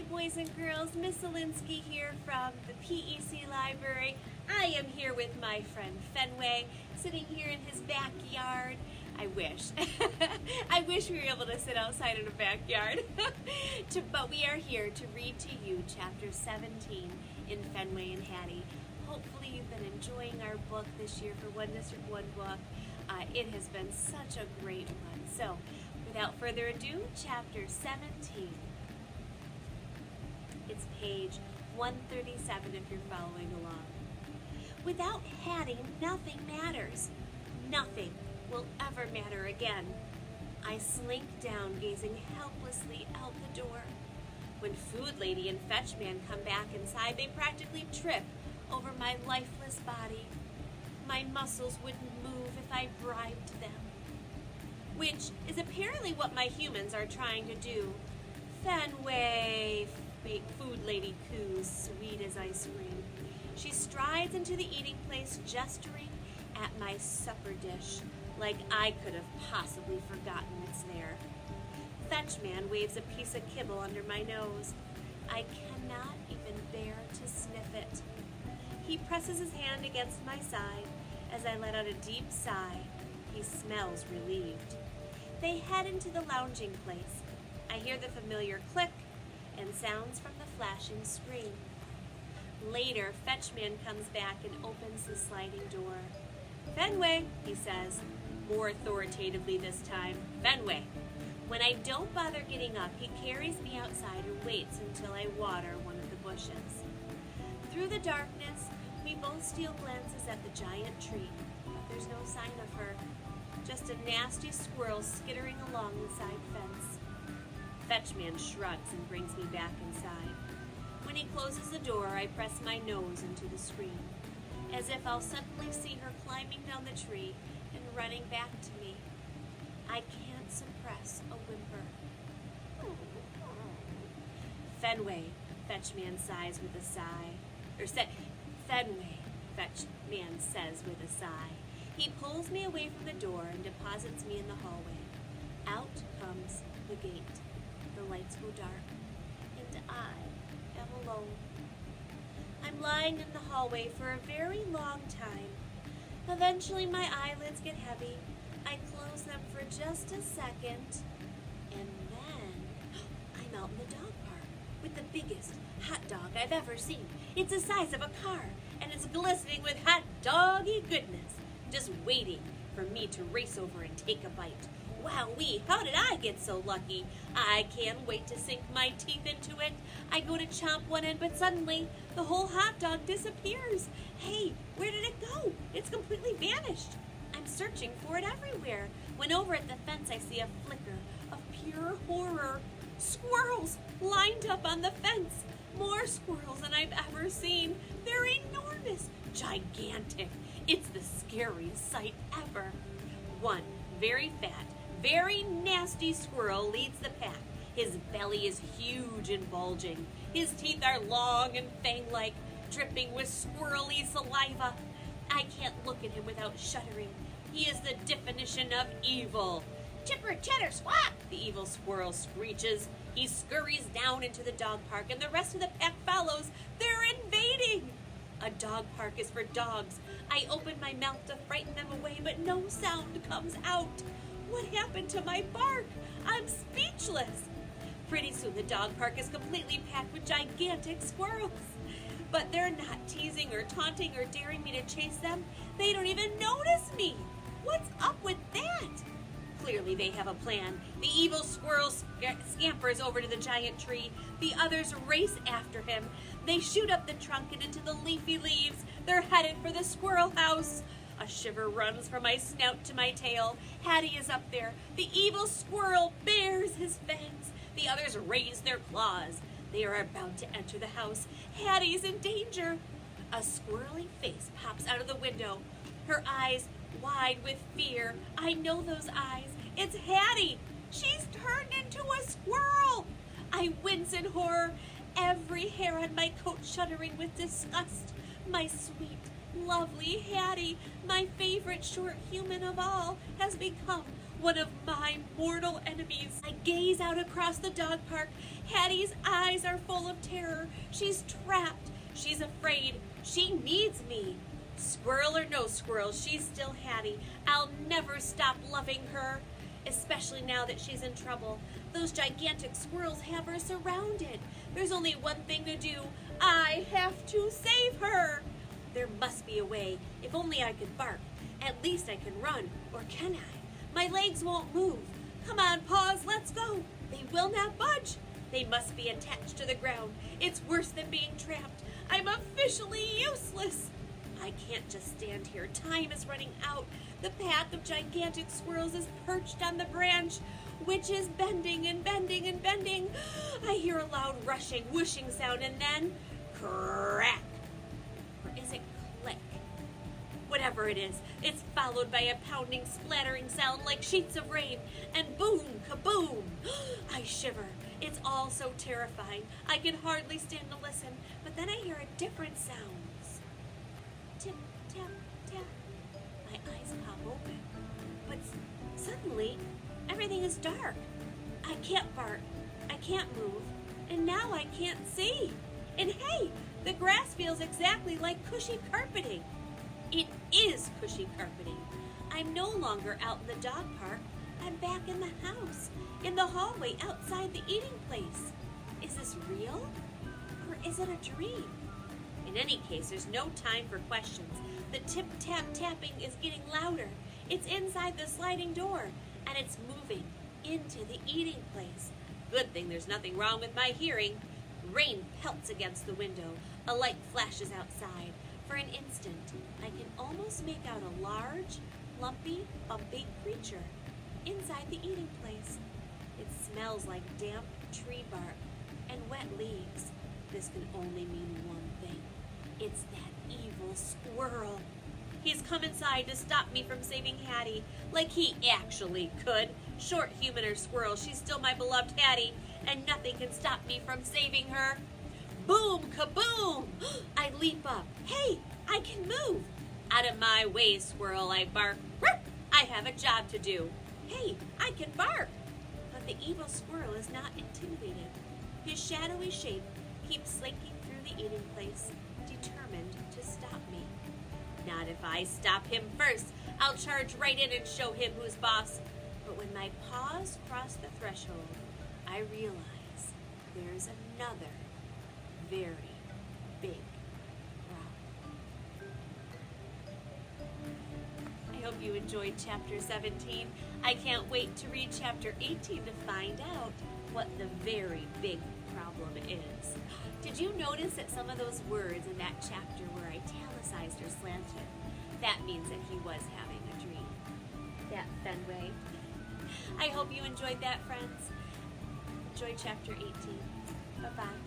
Hi boys and girls, Miss Zielinski here from the PEC Library. I am here with my friend Fenway, sitting here in his backyard. I wish. I wish we were able to sit outside in a backyard. But we are here to read to you Chapter 17 in Fenway and Hattie. Hopefully you've been enjoying our book this year for One District, One Book. It has been such a great one. So, without further ado, Chapter 17. It's page 137 if you're following along. Without Hattie, nothing matters. Nothing will ever matter again. I slink down, gazing helplessly out the door. When Food Lady and Fetch Man come back inside, they practically trip over my lifeless body. My muscles wouldn't move if I bribed them. Which is apparently what my humans are trying to do. Fenway, Food Lady coos, sweet as ice cream. She strides into the eating place, gesturing at my supper dish, like I could have possibly forgotten it's there. Fetchman waves a piece of kibble under my nose. I cannot even bear to sniff it. He presses his hand against my side as I let out a deep sigh. He smells relieved. They head into the lounging place. I hear the familiar click and sounds from the flashing screen. Later, Fetchman comes back and opens the sliding door. Fenway, he says, more authoritatively this time. Fenway. When I don't bother getting up, he carries me outside and waits until I water one of the bushes. Through the darkness, we both steal glances at the giant tree. There's no sign of her, just a nasty squirrel skittering along the side fence. Fetchman shrugs and brings me back inside. When he closes the door, I press my nose into the screen, as if I'll suddenly see her climbing down the tree and running back to me. I can't suppress a whimper. Fenway, Fetchman sighs with a sigh. Fenway, Fetchman says with a sigh. He pulls me away from the door and deposits me in the hallway. Out comes the gate. The lights go dark, and I am alone. I'm lying in the hallway for a very long time. Eventually my eyelids get heavy. I close them for just a second, and then I'm out in the dog park with the biggest hot dog I've ever seen. It's the size of a car, and it's glistening with hot doggy goodness, just waiting for me to race over and take a bite. Wowee, how did I get so lucky? I can't wait to sink my teeth into it. I go to chomp one end, but suddenly the whole hot dog disappears. Hey, where did it go? It's completely vanished. I'm searching for it everywhere. When over at the fence, I see a flicker of pure horror. Squirrels lined up on the fence. More squirrels than I've ever seen. They're enormous, gigantic. It's the scariest sight ever. One very fat, very nasty squirrel leads the pack. His belly is huge and bulging. His teeth are long and fang-like, dripping with squirrely saliva. I can't look at him without shuddering. He is the definition of evil. Chipper, chatter, squawk, the evil squirrel screeches. He scurries down into the dog park, and the rest of the pack follows. They're invading. A dog park is for dogs. I open my mouth to frighten them away, but no sound comes out. What happened to my bark? I'm speechless. Pretty soon the dog park is completely packed with gigantic squirrels. But they're not teasing or taunting or daring me to chase them. They don't even notice me. What's up with that? Clearly they have a plan. The evil squirrel scampers over to the giant tree. The others race after him. They shoot up the trunk and into the leafy leaves. They're headed for the squirrel house. A shiver runs from my snout to my tail. Hattie is up there. The evil squirrel bares his fangs. The others raise their claws. They are about to enter the house. Hattie's in danger. A squirrely face pops out of the window. Her eyes wide with fear. I know those eyes. It's Hattie. She's turned into a squirrel. I wince in horror, every hair on my coat shuddering with disgust. My sweet, lovely Hattie, my favorite short human of all, has become one of my mortal enemies. I gaze out across the dog park. Hattie's eyes are full of terror. She's trapped. She's afraid. She needs me. Squirrel or no squirrel, she's still Hattie. I'll never stop loving her, especially now that she's in trouble. Those gigantic squirrels have her surrounded. There's only one thing to do. I have to save her. There must be a way. If only I could bark. At least I can run. Or can I? My legs won't move. Come on, paws, let's go. They will not budge. They must be attached to the ground. It's worse than being trapped. I'm officially useless. I can't just stand here. Time is running out. The pack of gigantic squirrels is perched on the branch, which is bending and bending and bending. I hear a loud rushing, whooshing sound, and then crack. Or is it click? Whatever it is, it's followed by a pounding, splattering sound like sheets of rain, and boom, kaboom! I shiver. It's all so terrifying. I can hardly stand to listen, but then I hear a different sounds. Tip, tap, tap. My eyes pop open, but suddenly, everything is dark. I can't bark, I can't move, and now I can't see. And hey, the grass feels exactly like cushy carpeting. It is cushy carpeting. I'm no longer out in the dog park. I'm back in the house, in the hallway outside the eating place. Is this real? Or is it a dream? In any case, there's no time for questions. The tip-tap-tapping is getting louder. It's inside the sliding door, and it's moving into the eating place. Good thing there's nothing wrong with my hearing. Rain pelts against the window. A light flashes outside. For an instant, I can almost make out a large, lumpy, bumpy creature inside the eating place. It smells like damp tree bark and wet leaves. This can only mean one thing. It's that evil squirrel. He's come inside to stop me from saving Hattie, like he actually could. Short human or squirrel, she's still my beloved Hattie, and nothing can stop me from saving her. Boom, kaboom! I leap up. Hey, I can move. Out of my way, squirrel, I bark. I have a job to do. Hey, I can bark. But the evil squirrel is not intimidated. His shadowy shape keeps slinking through the eating place, determined to stop me. Not if I stop him first. I'll charge right in and show him who's boss. But when my paws cross the threshold, I realize there's another very big problem. I hope you enjoyed chapter 17. I can't wait to read chapter 18 to find out what the very big problem is. Did you notice that some of those words in that chapter were italicized or slanted? That means that he was having a dream. That Fenway. I hope you enjoyed that, friends. Enjoy chapter 18. Bye-bye.